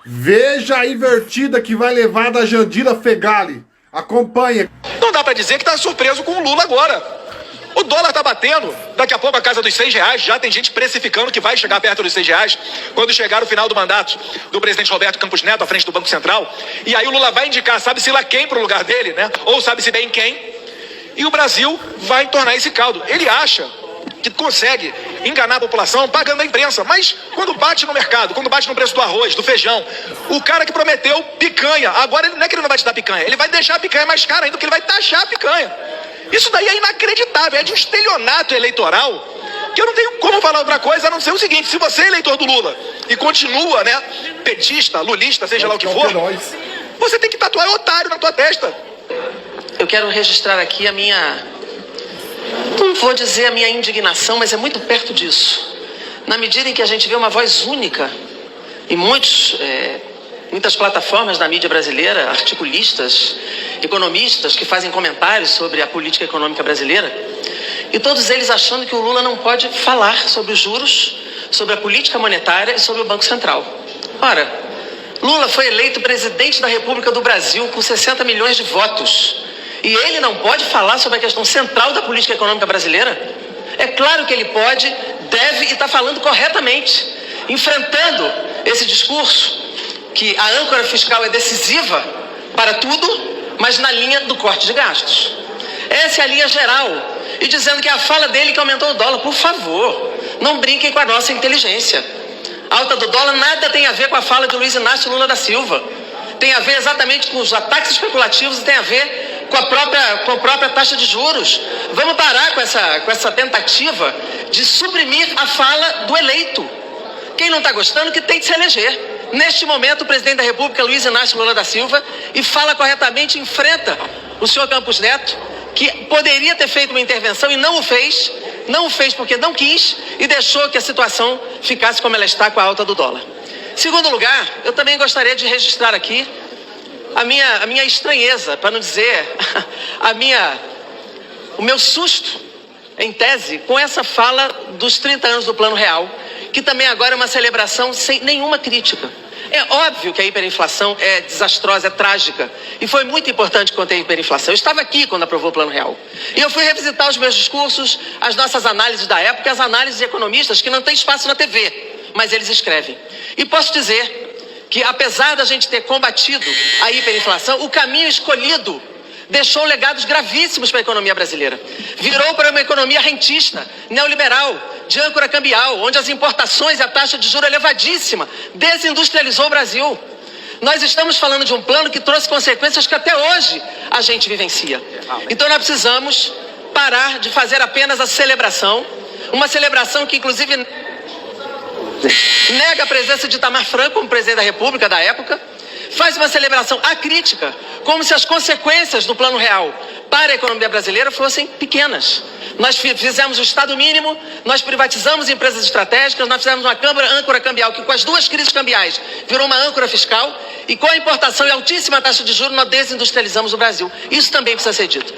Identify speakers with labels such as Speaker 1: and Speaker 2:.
Speaker 1: Veja a invertida que vai levar da Jandira Fegali. Acompanhe.
Speaker 2: Não dá pra dizer que tá surpreso com o Lula agora. O dólar tá batendo, daqui a pouco a casa dos R$6, já tem gente precificando que vai chegar perto dos R$6, quando chegar o final do mandato do presidente Roberto Campos Neto à frente do Banco Central, e aí o Lula vai indicar, sabe-se lá quem pro lugar dele, né? Ou sabe-se bem quem, e o Brasil vai entornar esse caldo. Ele acha que consegue enganar a população pagando a imprensa, mas quando bate no mercado, quando bate no preço do arroz, do feijão, o cara que prometeu picanha, agora não é que ele não vai te dar picanha, ele vai deixar a picanha mais cara ainda, porque ele vai taxar a picanha. Isso daí é inacreditável, é de um estelionato eleitoral, que eu não tenho como falar outra coisa a não ser o seguinte: se você é eleitor do Lula e continua, né, petista, lulista, seja lá o que for, você tem que tatuar otário na tua testa.
Speaker 3: Eu quero registrar aqui a minha, não vou dizer a minha indignação, mas é muito perto disso. Na medida em que a gente vê uma voz única em muitas plataformas da mídia brasileira, articulistas, economistas que fazem comentários sobre a política econômica brasileira, e todos eles achando que o Lula não pode falar sobre os juros, sobre a política monetária e sobre o Banco Central. Ora, Lula foi eleito presidente da República do Brasil com 60 milhões de votos. E ele não pode falar sobre a questão central da política econômica brasileira? É claro que ele pode, deve e está falando corretamente, enfrentando esse discurso que a âncora fiscal é decisiva para tudo, mas na linha do corte de gastos. Essa é a linha geral. E dizendo que é a fala dele que aumentou o dólar. Por favor, não brinquem com a nossa inteligência. A alta do dólar nada tem a ver com a fala de Luiz Inácio Lula da Silva. Tem a ver exatamente com os ataques especulativos e tem a ver com a própria taxa de juros. Vamos parar com essa tentativa de suprimir a fala do eleito. Quem não está gostando que tem de se eleger. Neste momento, o presidente da República, Luiz Inácio Lula da Silva, e fala corretamente, enfrenta o senhor Campos Neto, que poderia ter feito uma intervenção e não o fez porque não quis e deixou que a situação ficasse como ela está com a alta do dólar. Segundo lugar, eu também gostaria de registrar aqui a minha estranheza, para não dizer o meu susto, em tese, com essa fala dos 30 anos do Plano Real, que também agora é uma celebração sem nenhuma crítica. É óbvio que a hiperinflação é desastrosa, é trágica, e foi muito importante conter a hiperinflação. Eu estava aqui quando aprovou o Plano Real. E eu fui revisitar os meus discursos, as nossas análises da época, as análises de economistas que não têm espaço na TV, mas eles escrevem. E posso dizer que, apesar da gente ter combatido a hiperinflação, o caminho escolhido deixou legados gravíssimos para a economia brasileira. Virou para uma economia rentista, neoliberal, de âncora cambial, onde as importações e a taxa de juros elevadíssima desindustrializou o Brasil. Nós estamos falando de um plano que trouxe consequências que até hoje a gente vivencia. Então nós precisamos parar de fazer apenas a celebração, uma celebração que inclusive nega a presença de Itamar Franco como presidente da República da época, faz uma celebração acrítica, como se as consequências do Plano Real para a economia brasileira fossem pequenas. Nós fizemos o Estado mínimo, nós privatizamos empresas estratégicas, nós fizemos uma âncora cambial que com as duas crises cambiais virou uma âncora fiscal, e com a importação e altíssima taxa de juros nós desindustrializamos o Brasil. Isso também precisa ser dito.